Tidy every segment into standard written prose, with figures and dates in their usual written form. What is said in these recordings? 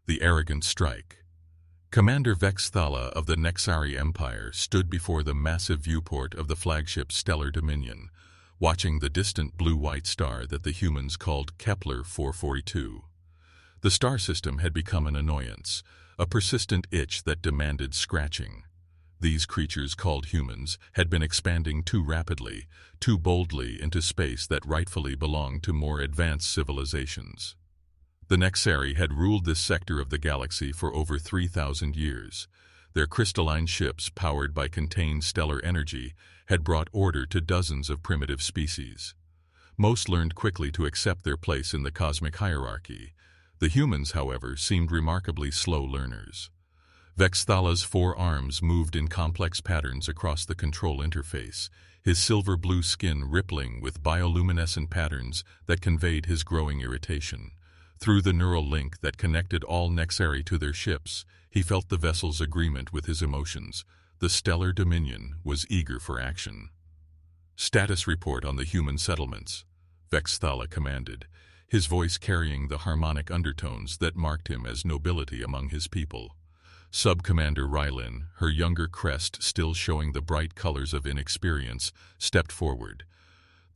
The Arrogant Strike. Commander Vexthala of the Nexari Empire stood before the massive viewport of the flagship Stellar Dominion, watching the distant blue-white star that the humans called Kepler 442. The star system had become an annoyance, a persistent itch that demanded scratching. These creatures called humans had been expanding too rapidly, too boldly into space that rightfully belonged to more advanced civilizations. The Nexari had ruled this sector of the galaxy for over 3,000 years. Their crystalline ships, powered by contained stellar energy, had brought order to dozens of primitive species. Most learned quickly to accept their place in the cosmic hierarchy. The humans, however, seemed remarkably slow learners. Vexthala's 4 arms moved in complex patterns across the control interface, his silver-blue skin rippling with bioluminescent patterns that conveyed his growing irritation. Through the neural link that connected all Nexari to their ships, he felt the vessel's agreement with his emotions. The Stellar Dominion was eager for action. "Status report on the human settlements," Vexthala commanded, his voice carrying the harmonic undertones that marked him as nobility among his people. Sub-Commander Rylin, her younger crest still showing the bright colors of inexperience, stepped forward.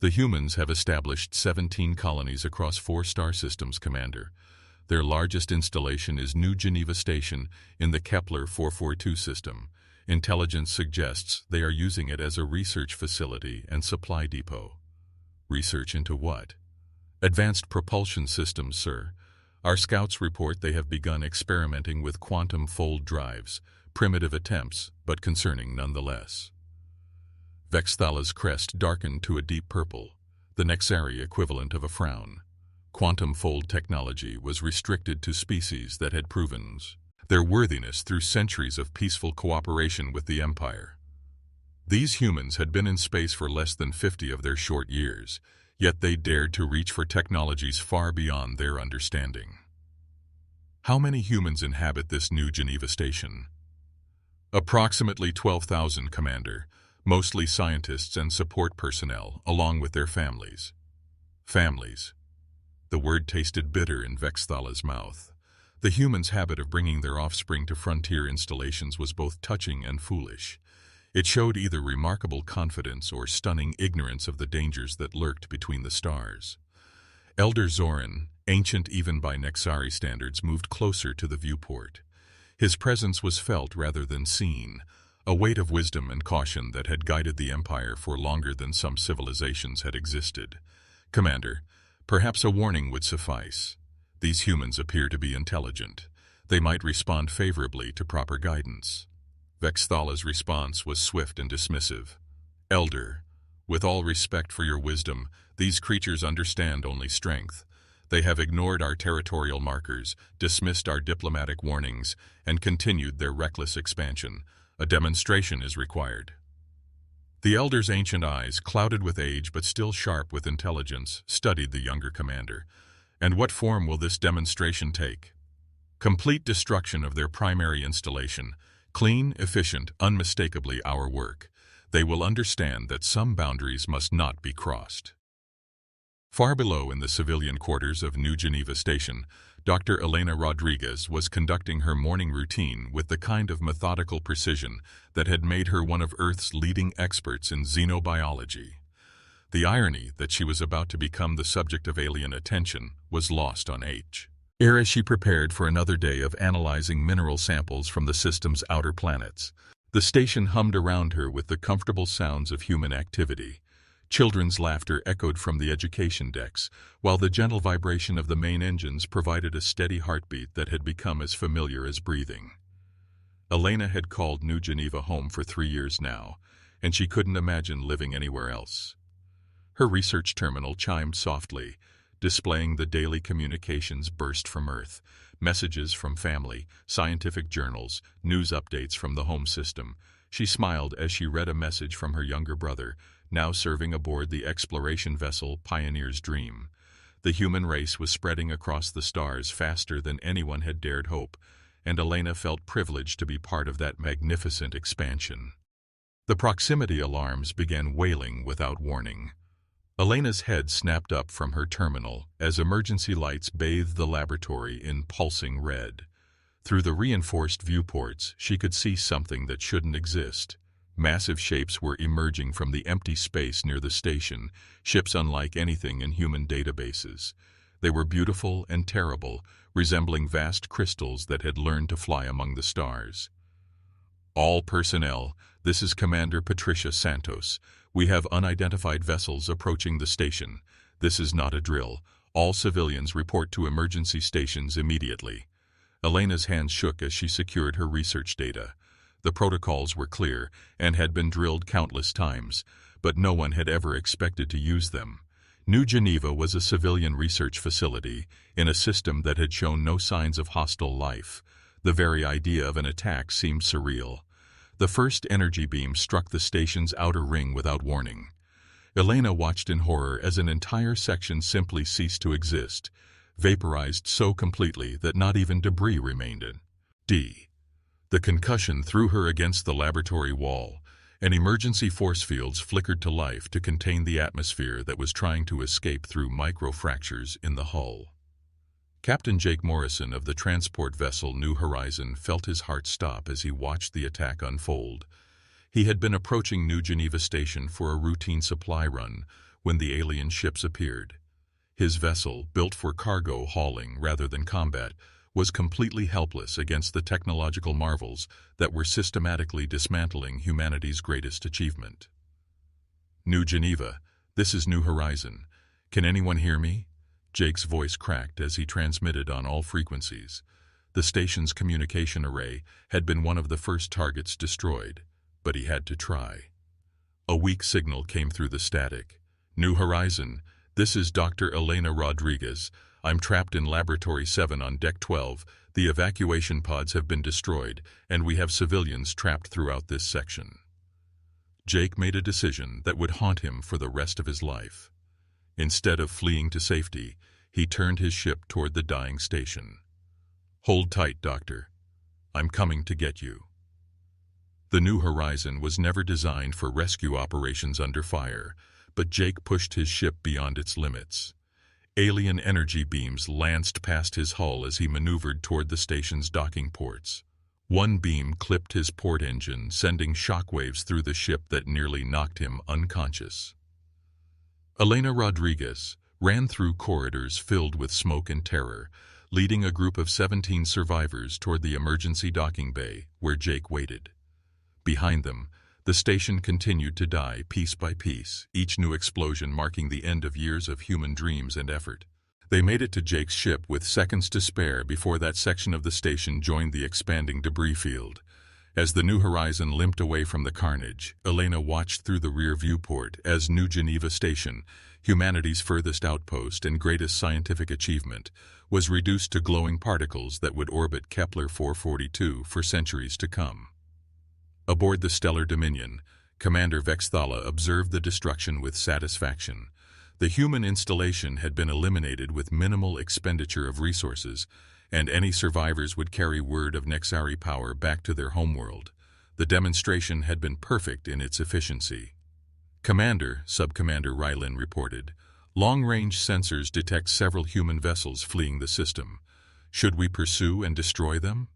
"The humans have established 17 colonies across 4 star systems, Commander. Their largest installation is New Geneva Station in the Kepler 442 system. Intelligence suggests they are using it as a research facility and supply depot." "Research into what?" "Advanced propulsion systems, sir. Our scouts report they have begun experimenting with quantum fold drives, primitive attempts, but concerning nonetheless." Vexthala's crest darkened to a deep purple, the Nexari equivalent of a frown. Quantum fold technology was restricted to species that had proven their worthiness through centuries of peaceful cooperation with the Empire. These humans had been in space for less than 50 of their short years, yet they dared to reach for technologies far beyond their understanding. "How many humans inhabit this New Geneva Station?" "Approximately 12,000, Commander. Mostly scientists and support personnel, along with their families." Families. The word tasted bitter in Vexthala's mouth. The humans' habit of bringing their offspring to frontier installations was both touching and foolish. It showed either remarkable confidence or stunning ignorance of the dangers that lurked between the stars. Elder Zoran, ancient even by Nexari standards, moved closer to the viewport. His presence was felt rather than seen, a weight of wisdom and caution that had guided the Empire for longer than some civilizations had existed. "Commander, perhaps a warning would suffice. These humans appear to be intelligent. They might respond favorably to proper guidance." Vexthala's response was swift and dismissive. "Elder, with all respect for your wisdom, these creatures understand only strength. They have ignored our territorial markers, dismissed our diplomatic warnings, and continued their reckless expansion. A demonstration is required." The Elder's ancient eyes, clouded with age but still sharp with intelligence, studied the younger commander. "And what form will this demonstration take?" "Complete destruction of their primary installation. Clean, efficient, unmistakably our work. They will understand that some boundaries must not be crossed." Far below in the civilian quarters of New Geneva Station, Dr. Elena Rodriguez was conducting her morning routine with the kind of methodical precision that had made her one of Earth's leading experts in xenobiology. The irony that she was about to become the subject of alien attention was lost on HFY as she prepared for another day of analyzing mineral samples from the system's outer planets. The station hummed around her with the comfortable sounds of human activity. Children's laughter echoed from the education decks, while the gentle vibration of the main engines provided a steady heartbeat that had become as familiar as breathing. Elena had called New Geneva home for 3 years now, and she couldn't imagine living anywhere else. Her research terminal chimed softly, displaying the daily communications burst from Earth, messages from family, scientific journals, news updates from the home system. She smiled as she read a message from her younger brother, now serving aboard the exploration vessel Pioneer's Dream. The human race was spreading across the stars faster than anyone had dared hope, and Elena felt privileged to be part of that magnificent expansion. The proximity alarms began wailing without warning. Elena's head snapped up from her terminal as emergency lights bathed the laboratory in pulsing red. Through the reinforced viewports, she could see something that shouldn't exist. Massive shapes were emerging from the empty space near the station, ships unlike anything in human databases. They were beautiful and terrible, resembling vast crystals that had learned to fly among the stars. All personnel, this is Commander Patricia Santos. We have unidentified vessels approaching the station. This is not a drill. All civilians report to emergency stations immediately. Elena's hands shook as she secured her research data. The protocols were clear and had been drilled countless times, but no one had ever expected to use them. New Geneva was a civilian research facility in a system that had shown no signs of hostile life. The very idea of an attack seemed surreal. The first energy beam struck the station's outer ring without warning. Elena watched in horror as an entire section simply ceased to exist, vaporized so completely that not even debris remained in. The concussion threw her against the laboratory wall, and emergency force fields flickered to life to contain the atmosphere that was trying to escape through microfractures in the hull. Captain Jake Morrison of the transport vessel New Horizon felt his heart stop as he watched the attack unfold. He had been approaching New Geneva Station for a routine supply run when the alien ships appeared. His vessel, built for cargo hauling rather than combat, was completely helpless against the technological marvels that were systematically dismantling humanity's greatest achievement. New Geneva, this is New Horizon. Can anyone hear me? Jake's voice cracked as he transmitted on all frequencies. The station's communication array had been one of the first targets destroyed, but he had to try. A weak signal came through the static. New Horizon, this is Dr. Elena Rodriguez. I'm trapped in Laboratory 7 on Deck 12. The evacuation pods have been destroyed, and we have civilians trapped throughout this section. Jake made a decision that would haunt him for the rest of his life. Instead of fleeing to safety, he turned his ship toward the dying station. Hold tight, Doctor. I'm coming to get you. The New Horizon was never designed for rescue operations under fire, but Jake pushed his ship beyond its limits. Alien energy beams lanced past his hull as he maneuvered toward the station's docking ports. One beam clipped his port engine, sending shockwaves through the ship that nearly knocked him unconscious. Elena Rodriguez ran through corridors filled with smoke and terror, leading a group of 17 survivors toward the emergency docking bay, where Jake waited. Behind them, the station continued to die piece by piece, each new explosion marking the end of years of human dreams and effort. They made it to Jake's ship with seconds to spare before that section of the station joined the expanding debris field. As the New Horizon limped away from the carnage, Elena watched through the rear viewport as New Geneva Station, humanity's furthest outpost and greatest scientific achievement, was reduced to glowing particles that would orbit Kepler 442 for centuries to come. Aboard the Stellar Dominion, Commander Vexthala observed the destruction with satisfaction. The human installation had been eliminated with minimal expenditure of resources, and any survivors would carry word of Nexari power back to their homeworld. The demonstration had been perfect in its efficiency. Commander, Subcommander Rylin reported, long-range sensors detect several human vessels fleeing the system. Should we pursue and destroy them?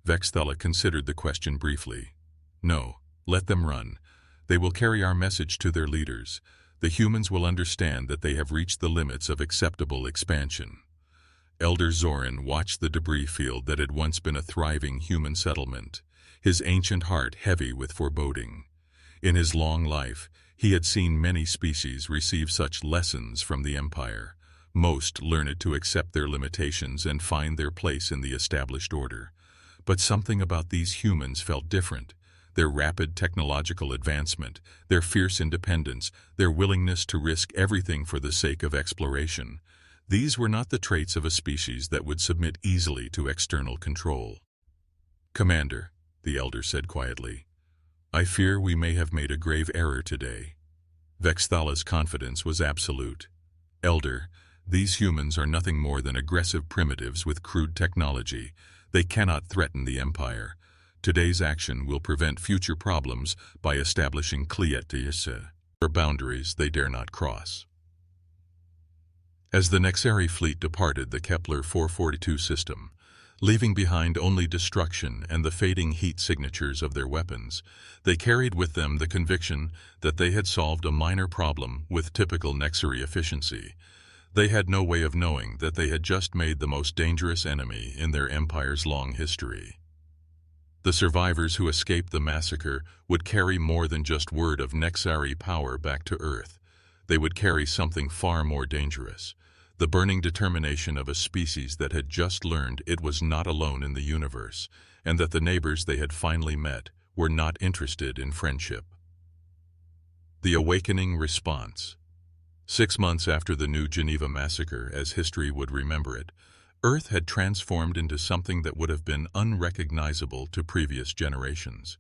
Vexthala considered the question briefly. No, let them run. They will carry our message to their leaders. The humans will understand that they have reached the limits of acceptable expansion. Elder Zoran watched the debris field that had once been a thriving human settlement, his ancient heart heavy with foreboding. In his long life, he had seen many species receive such lessons from the Empire. Most learned to accept their limitations and find their place in the established order. But something about these humans felt different. Their rapid technological advancement, their fierce independence, their willingness to risk everything for the sake of exploration. These were not the traits of a species that would submit easily to external control. Commander, the elder said quietly, I fear we may have made a grave error today. Vexthala's confidence was absolute. Elder, these humans are nothing more than aggressive primitives with crude technology. They cannot threaten the Empire. Today's action will prevent future problems by establishing boundaries they dare not cross. As the Nexari fleet departed the Kepler 442 system, Leaving behind only destruction and the fading heat signatures of their weapons, they carried with them the conviction that they had solved a minor problem with typical Nexari efficiency. They had no way of knowing that they had just made the most dangerous enemy in their empire's long history. The survivors who escaped the massacre would carry more than just word of Nexari power back to Earth. They would carry something far more dangerous. The burning determination of a species that had just learned it was not alone in the universe, and that the neighbors they had finally met were not interested in friendship. The awakening response. 6 months after the New Geneva massacre, as history would remember it, Earth had transformed into something that would have been unrecognizable to previous generations.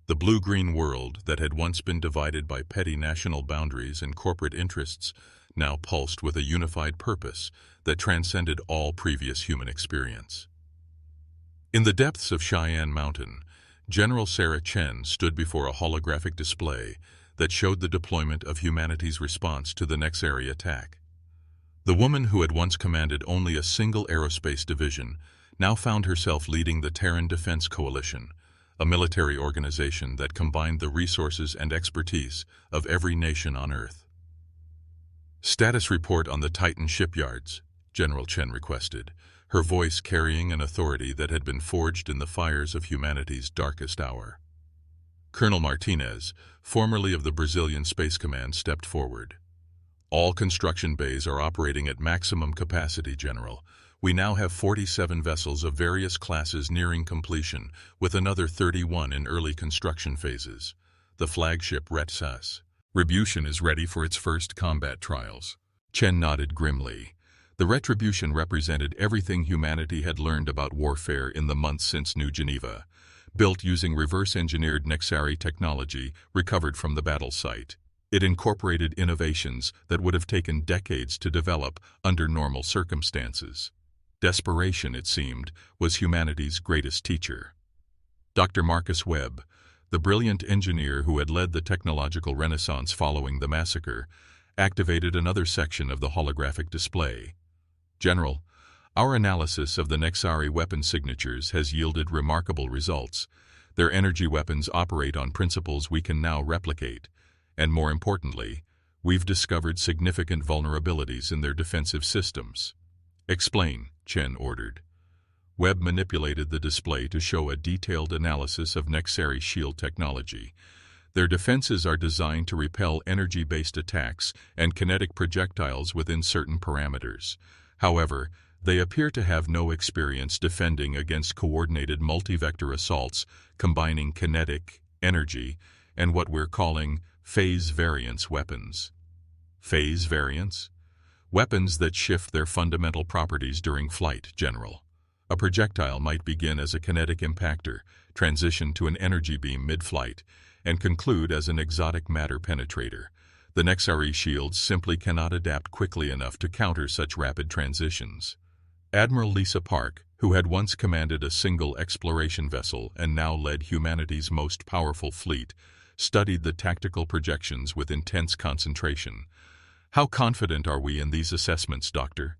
The blue-green world that had once been divided by petty national boundaries and corporate interests now pulsed with a unified purpose that transcended all previous human experience. In the depths of Cheyenne Mountain, General Sarah Chen stood before a holographic display that showed the deployment of humanity's response to the Nexari attack. The woman who had once commanded only a single aerospace division now found herself leading the Terran Defense Coalition, a military organization that combined the resources and expertise of every nation on Earth. "Status report on the Titan shipyards," General Chen requested, her voice carrying an authority that had been forged in the fires of humanity's darkest hour. Colonel Martinez, formerly of the Brazilian Space Command, stepped forward. "All construction bays are operating at maximum capacity, General. We now have 47 vessels of various classes nearing completion, with another 31 in early construction phases. The flagship Retribution is ready for its first combat trials." Chen nodded grimly. The Retribution represented everything humanity had learned about warfare in the months since New Geneva. Built using reverse-engineered Nexari technology recovered from the battle site, it incorporated innovations that would have taken decades to develop under normal circumstances. Desperation, it seemed, was humanity's greatest teacher. Dr. Marcus Webb, the brilliant engineer who had led the technological renaissance following the massacre, activated another section of the holographic display. "General, our analysis of the Nexari weapon signatures has yielded remarkable results. Their energy weapons operate on principles we can now replicate, and more importantly, we've discovered significant vulnerabilities in their defensive systems." "Explain," Chen ordered. Webb manipulated the display to show a detailed analysis of Nexari shield technology. Their defenses are designed to repel energy-based attacks and kinetic projectiles within certain parameters. However, they appear to have no experience defending against coordinated multi-vector assaults combining kinetic, energy, and what we're calling phase variance weapons. Phase variance? Weapons that shift their fundamental properties during flight, General. A projectile might begin as a kinetic impactor, transition to an energy beam mid-flight, and conclude as an exotic matter penetrator. The Nexari shields simply cannot adapt quickly enough to counter such rapid transitions. Admiral Lisa Park, who had once commanded a single exploration vessel and now led humanity's most powerful fleet, studied the tactical projections with intense concentration. "How confident are we in these assessments, Doctor?"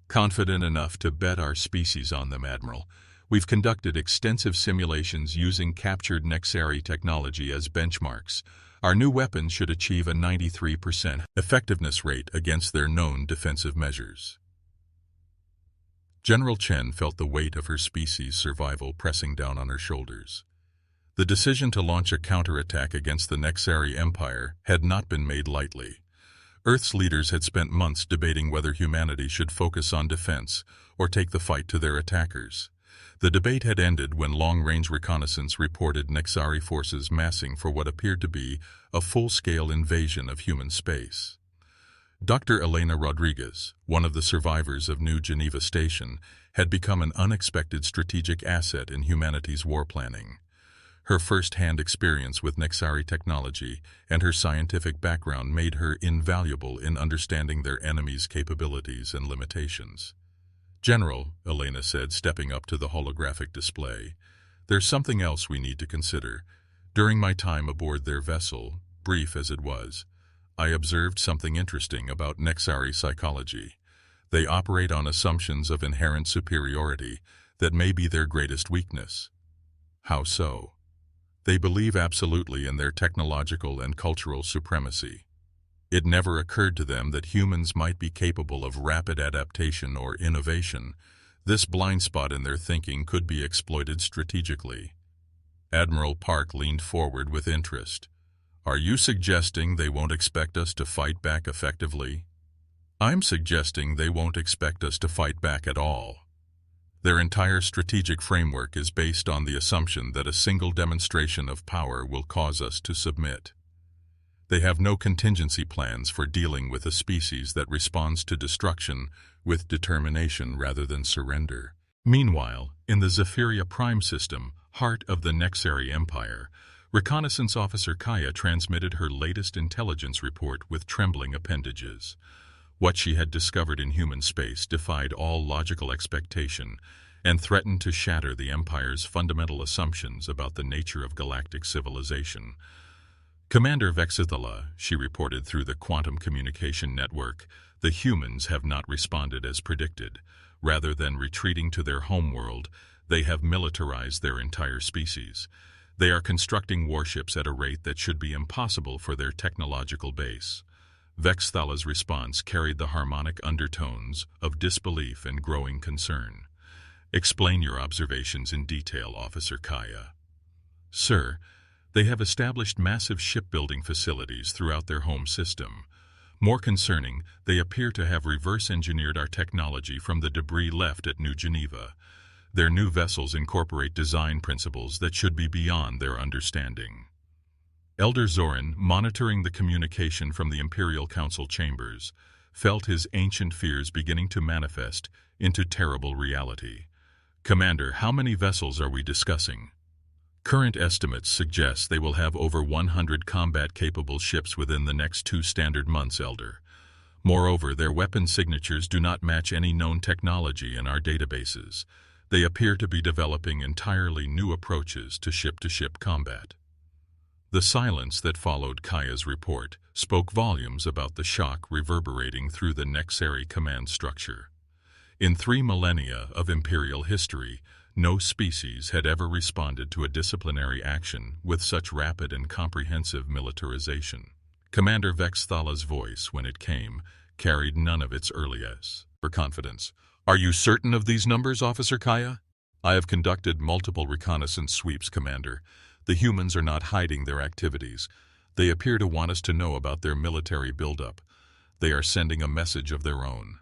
"Confident enough to bet our species on them, Admiral. We've conducted extensive simulations using captured Nexari technology as benchmarks. Our new weapons should achieve a 93% effectiveness rate against their known defensive measures." General Chen felt the weight of her species' survival pressing down on her shoulders. The decision to launch a counterattack against the Nexari Empire had not been made lightly. Earth's leaders had spent months debating whether humanity should focus on defense or take the fight to their attackers. The debate had ended when long-range reconnaissance reported Nexari forces massing for what appeared to be a full-scale invasion of human space. Dr. Elena Rodriguez, one of the survivors of New Geneva Station, had become an unexpected strategic asset in humanity's war planning. Her first-hand experience with Nexari technology and her scientific background made her invaluable in understanding their enemies' capabilities and limitations. "General," Elena said, stepping up to the holographic display, "there's something else we need to consider. During my time aboard their vessel, brief as it was, I observed something interesting about Nexari psychology. They operate on assumptions of inherent superiority that may be their greatest weakness. How so? They believe absolutely in their technological and cultural supremacy. It never occurred to them that humans might be capable of rapid adaptation or innovation. This blind spot in their thinking could be exploited strategically. Admiral Park leaned forward with interest. Are you suggesting they won't expect us to fight back effectively? I'm suggesting they won't expect us to fight back at all. Their entire strategic framework is based on the assumption that a single demonstration of power will cause us to submit. They have no contingency plans for dealing with a species that responds to destruction with determination rather than surrender. Meanwhile, in the Zephyria Prime system, heart of the Nexari Empire, Reconnaissance Officer Kaya transmitted her latest intelligence report with trembling appendages. What she had discovered in human space defied all logical expectation and threatened to shatter the Empire's fundamental assumptions about the nature of galactic civilization. Commander Vexithala, she reported through the quantum communication network, the humans have not responded as predicted. Rather than retreating to their homeworld, they have militarized their entire species. They are constructing warships at a rate that should be impossible for their technological base. Vexthala's response carried the harmonic undertones of disbelief and growing concern. Explain your observations in detail, Officer Kaya. Sir, they have established massive shipbuilding facilities throughout their home system. More concerning, they appear to have reverse-engineered our technology from the debris left at New Geneva. Their new vessels incorporate design principles that should be beyond their understanding. Elder Zoran, monitoring the communication from the Imperial Council chambers, felt his ancient fears beginning to manifest into terrible reality. Commander, how many vessels are we discussing? Current estimates suggest they will have over 100 combat-capable ships within the next 2 standard months, Elder. Moreover, their weapon signatures do not match any known technology in our databases. They appear to be developing entirely new approaches to ship-to-ship combat. The silence that followed Kaya's report spoke volumes about the shock reverberating through the Nexari command structure. In 3 millennia of Imperial history, no species had ever responded to a disciplinary action with such rapid and comprehensive militarization. Commander Vexthala's voice, when it came, carried none of its earliest confidence. Are you certain of these numbers, Officer Kaya? I have conducted multiple reconnaissance sweeps, Commander. The humans are not hiding their activities. They appear to want us to know about their military buildup. They are sending a message of their own.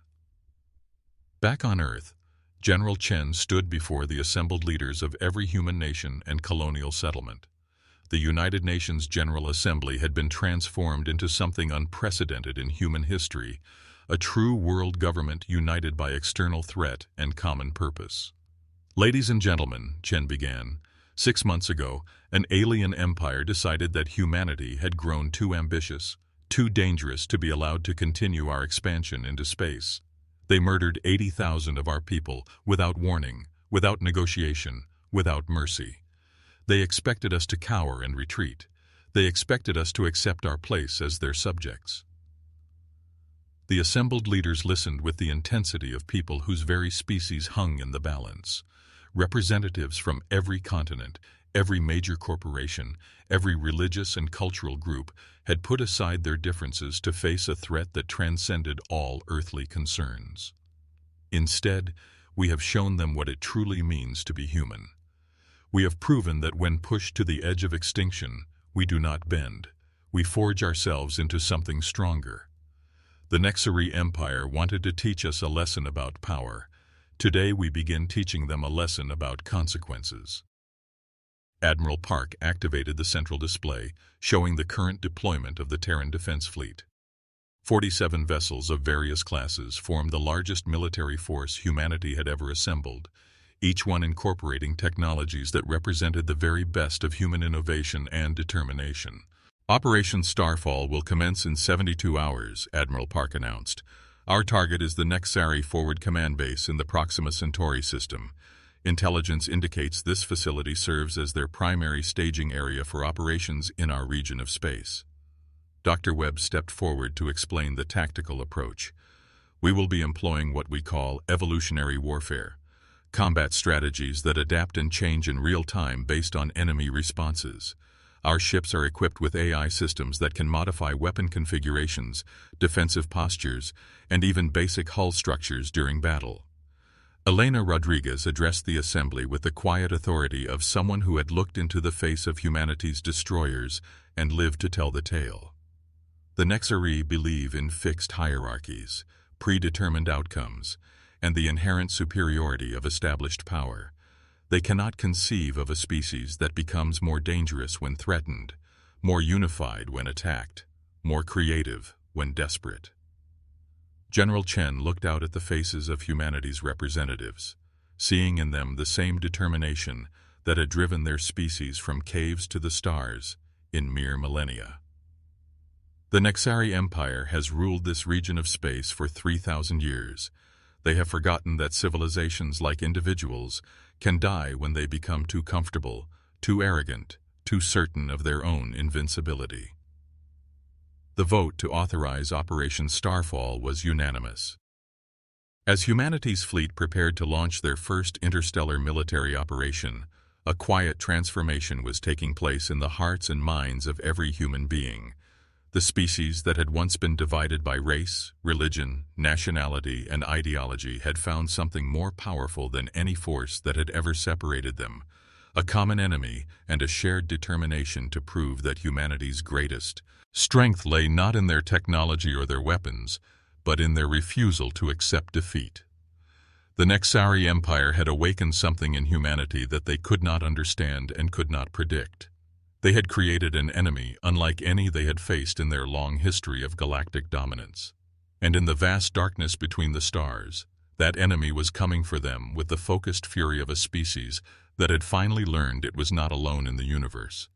Back on Earth, General Chen stood before the assembled leaders of every human nation and colonial settlement. The United Nations General Assembly had been transformed into something unprecedented in human history, a true world government united by external threat and common purpose. Ladies and gentlemen, Chen began, 6 months ago, an alien empire decided that humanity had grown too ambitious, too dangerous to be allowed to continue our expansion into space. They murdered 80,000 of our people without warning, without negotiation, without mercy. They expected us to cower and retreat. They expected us to accept our place as their subjects. The assembled leaders listened with the intensity of people whose very species hung in the balance. Representatives from every continent, every major corporation, every religious and cultural group had put aside their differences to face a threat that transcended all earthly concerns. Instead, we have shown them what it truly means to be human. We have proven that when pushed to the edge of extinction, we do not bend. We forge ourselves into something stronger. The Nexari Empire wanted to teach us a lesson about power. Today we begin teaching them a lesson about consequences. Admiral Park activated the central display, showing the current deployment of the Terran Defense Fleet. 47 vessels of various classes formed the largest military force humanity had ever assembled, each one incorporating technologies that represented the very best of human innovation and determination. Operation Starfall will commence in 72 hours, Admiral Park announced. Our target is the Nexari Forward Command Base in the Proxima Centauri system. Intelligence indicates this facility serves as their primary staging area for operations in our region of space. Dr. Webb stepped forward to explain the tactical approach. We will be employing what we call evolutionary warfare. combat strategies that adapt and change in real time based on enemy responses. Our ships are equipped with AI systems that can modify weapon configurations, defensive postures, and even basic hull structures during battle. Elena Rodriguez addressed the assembly with the quiet authority of someone who had looked into the face of humanity's destroyers and lived to tell the tale. The Nexari believe in fixed hierarchies, predetermined outcomes, and the inherent superiority of established power. They cannot conceive of a species that becomes more dangerous when threatened, more unified when attacked, more creative when desperate. General Chen looked out at the faces of humanity's representatives, seeing in them the same determination that had driven their species from caves to the stars in mere millennia. The Nexari Empire has ruled this region of space for 3,000 years. They have forgotten that civilizations, like individuals, can die when they become too comfortable, too arrogant, too certain of their own invincibility. The vote to authorize Operation Starfall was unanimous. As humanity's fleet prepared to launch their first interstellar military operation, a quiet transformation was taking place in the hearts and minds of every human being. The species that had once been divided by race, religion, nationality, and ideology had found something more powerful than any force that had ever separated them, a common enemy and a shared determination to prove that humanity's greatest strength lay not in their technology or their weapons, but in their refusal to accept defeat. The Nexari Empire had awakened something in humanity that they could not understand and could not predict. They had created an enemy unlike any they had faced in their long history of galactic dominance. And in the vast darkness between the stars, that enemy was coming for them with the focused fury of a species that had finally learned it was not alone in the universe,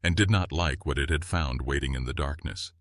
and did not like what it had found waiting in the darkness.